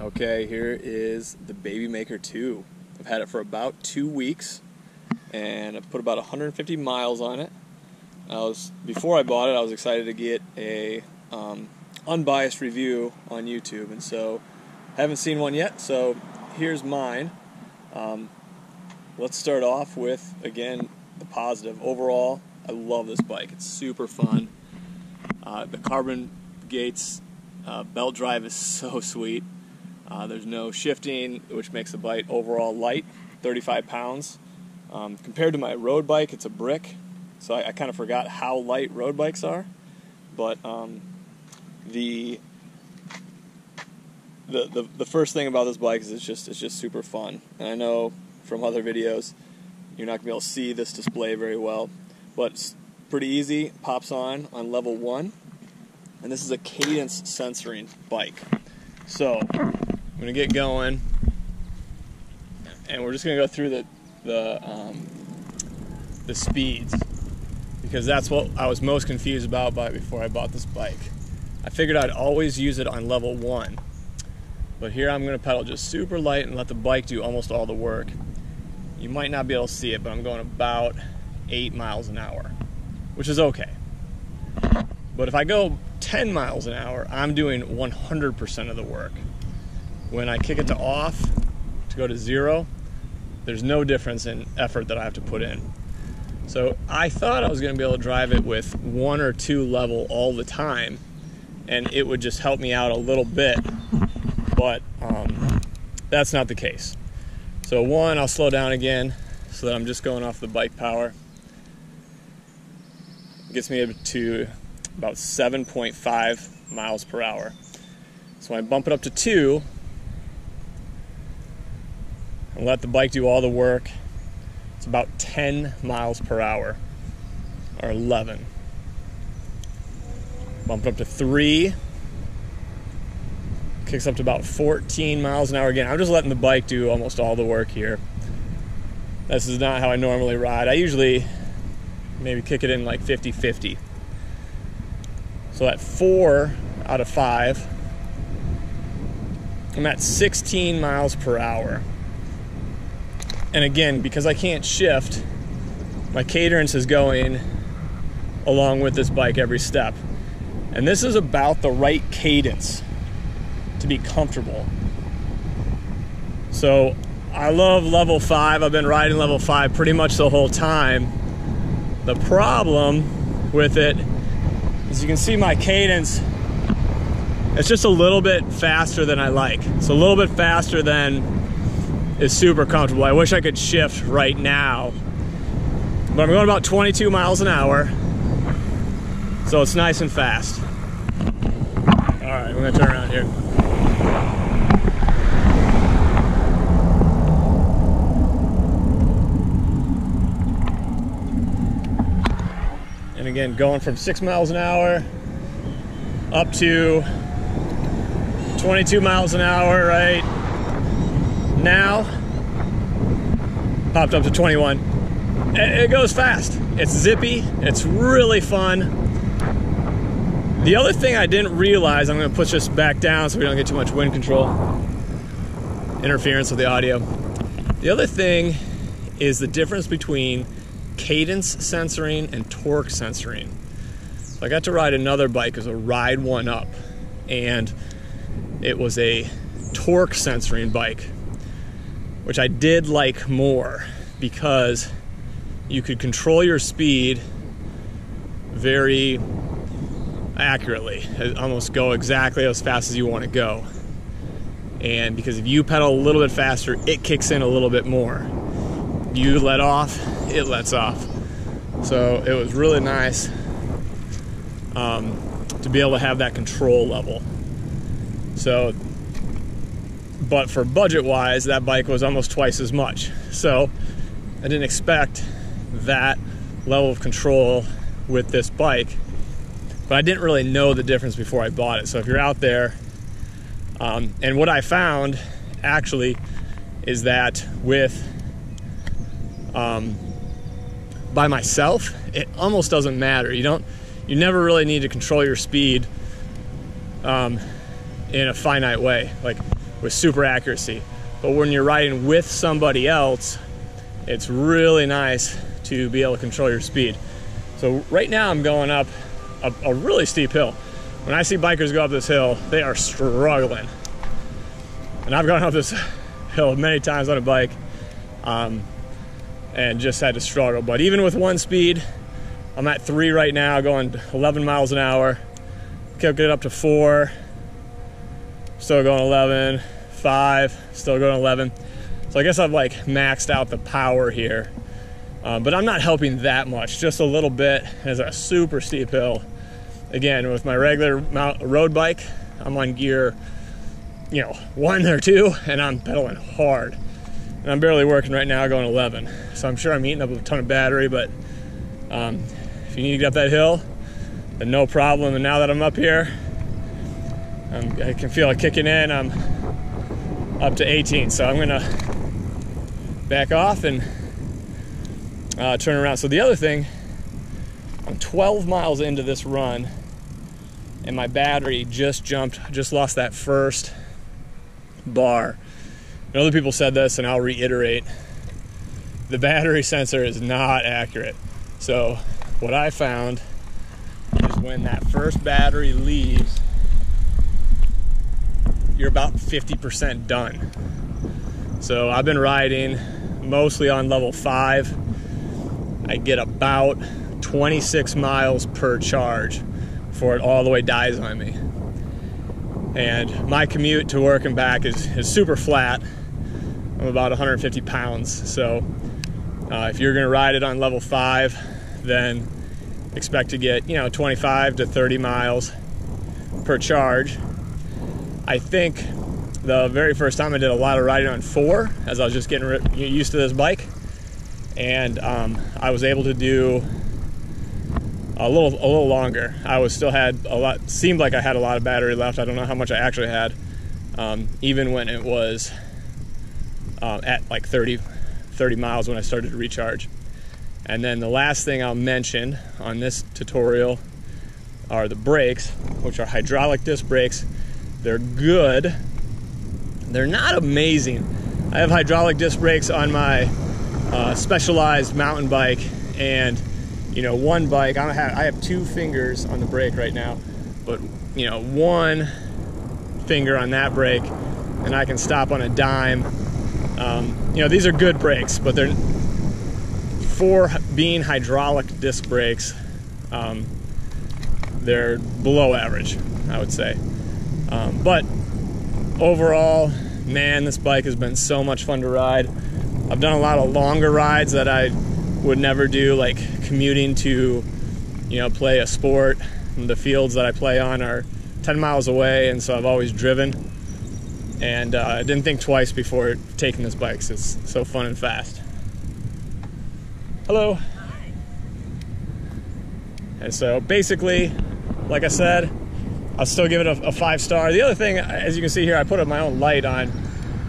Okay, here is the BabyMaker II. I've had it for about 2 weeks, and I've put about 150 miles on it. Before I bought it, I was excited to get a unbiased review on YouTube, and so I haven't seen one yet, so here's mine. Let's start off with, again, the positive. Overall, I love this bike. It's super fun. The carbon gates belt drive is so sweet. There's no shifting, which makes the bike overall light, 35 pounds. Compared to my road bike, it's a brick, so I kind of forgot how light road bikes are. But the first thing about this bike is it's just super fun. And I know from other videos you're not gonna be able to see this display very well, but it's pretty easy. Pops on level 1, and this is a cadence sensoring bike. So I'm gonna get going, and we're just gonna go through the speeds, because that's what I was most confused about before I bought this bike. I figured I'd always use it on level 1, but here I'm gonna pedal just super light and let the bike do almost all the work. You might not be able to see it, but I'm going about 8 miles an hour, which is okay. But if I go 10 miles an hour, I'm doing 100% of the work. When I kick it to off, to go to 0, there's no difference in effort that I have to put in. So I thought I was going to be able to drive it with 1 or 2 level all the time, and it would just help me out a little bit, but that's not the case. So 1, I'll slow down again so that I'm just going off the bike power. It gets me to about 7.5 miles per hour. So when I bump it up to 2, and let the bike do all the work, it's about 10 miles per hour, or 11. Bump it up to 3, kicks up to about 14 miles an hour again. I'm just letting the bike do almost all the work here. This is not how I normally ride. I usually maybe kick it in like 50-50. So at 4 out of 5, I'm at 16 miles per hour. And again, because I can't shift, my cadence is going along with this bike every step. And this is about the right cadence to be comfortable. So I love level 5. I've been riding level 5 pretty much the whole time. The problem with it is you can see my cadence, it's just a little bit faster than I like. It's a little bit faster than is super comfortable. I wish I could shift right now, but I'm going about 22 miles an hour, so it's nice and fast. All right, I'm gonna turn around here. And again, going from 6 miles an hour up to 22 miles an hour right now, popped up to 21. It goes fast. It's zippy. It's really fun. The other thing I didn't realize, I'm going to push this back down so we don't get too much wind control interference with the audio. The other thing is the difference between cadence sensoring and torque sensoring. So I got to ride another bike as a Ride 1 Up, and it was a torque sensoring bike, which I did like more because you could control your speed very accurately, almost go exactly as fast as you want to go. And because if you pedal a little bit faster, it kicks in a little bit more. You let off, it lets off. So it was really nice to be able to have that control level. So, but for budget-wise, that bike was almost twice as much. So I didn't expect that level of control with this bike, but I didn't really know the difference before I bought it. So if you're out there, and what I found actually is that with by myself, it almost doesn't matter. You never really need to control your speed in a finite way. Like with super accuracy. But when you're riding with somebody else, it's really nice to be able to control your speed. So right now I'm going up a really steep hill. When I see bikers go up this hill, they are struggling. And I've gone up this hill many times on a bike and just had to struggle. But even with one speed, I'm at 3 right now, going 11 miles an hour. Kept it up to 4, still going 11, 5, still going 11. So I guess I've like maxed out the power here. But I'm not helping that much, just a little bit. It's a super steep hill. Again, with my regular road bike, I'm on gear, 1 or 2, and I'm pedaling hard. And I'm barely working right now, going 11. So I'm sure I'm eating up a ton of battery, but if you need to get up that hill, then no problem. And now that I'm up here, I can feel it kicking in. I'm up to 18, so I'm gonna back off and turn around. So the other thing, I'm 12 miles into this run, and my battery just lost that first bar. And other people said this, and I'll reiterate, the battery sensor is not accurate. So what I found is when that first battery leaves, you're about 50% done. So I've been riding mostly on level 5. I get about 26 miles per charge before it all the way dies on me. And my commute to work and back is super flat. I'm about 150 pounds. So if you're gonna ride it on level 5, then expect to get 25 to 30 miles per charge. I think the very first time I did a lot of riding on 4, as I was just getting used to this bike, and I was able to do a little longer. I still had a lot, seemed like I had a lot of battery left. I don't know how much I actually had, even when it was at like 30 miles when I started to recharge. And then the last thing I'll mention on this tutorial are the brakes, which are hydraulic disc brakes. They're good. They're not amazing. I have hydraulic disc brakes on my Specialized mountain bike, and one bike, I have 2 fingers on the brake right now, but 1 finger on that brake, and I can stop on a dime. These are good brakes, but they're, for being hydraulic disc brakes, they're below average, I would say. But overall, man, this bike has been so much fun to ride. I've done a lot of longer rides that I would never do, like commuting to, play a sport. And the fields that I play on are 10 miles away, and so I've always driven. And I didn't think twice before taking this bike, 'cause it's so fun and fast. Hello. Hi. And so basically, like I said, I'll still give it a 5-star. The other thing, as you can see here, I put up my own light on.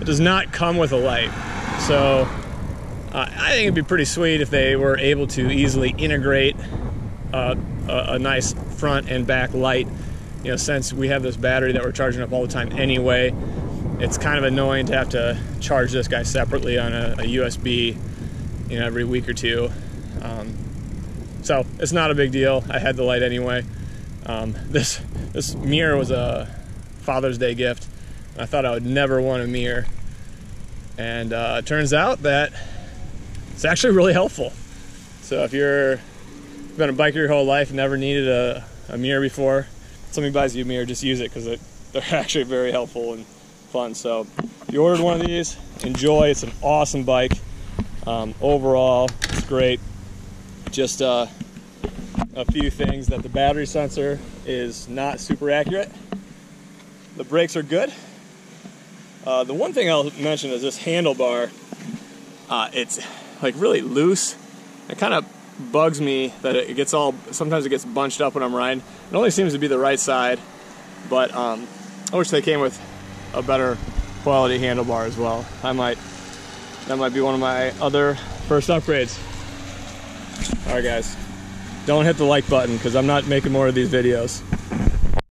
It does not come with a light. So I think it'd be pretty sweet if they were able to easily integrate a nice front and back light. Since we have this battery that we're charging up all the time anyway, it's kind of annoying to have to charge this guy separately on a USB, every week or 2. So it's not a big deal. I had the light anyway. This mirror was a Father's Day gift. I thought I would never want a mirror, and it turns out that it's actually really helpful. So if you've been a biker your whole life and never needed a mirror before, somebody buys you a mirror, just use it, because they're actually very helpful and fun. So if you ordered one of these, enjoy. It's an awesome bike. Overall, it's great. Just a few things: that the battery sensor is not super accurate. The brakes are good. The one thing I'll mention is this handlebar. It's like really loose. It kind of bugs me that sometimes it gets bunched up when I'm riding. It only seems to be the right side, but I wish they came with a better quality handlebar as well. That might be one of my other first upgrades. Alright guys, don't hit the like button, because I'm not making more of these videos.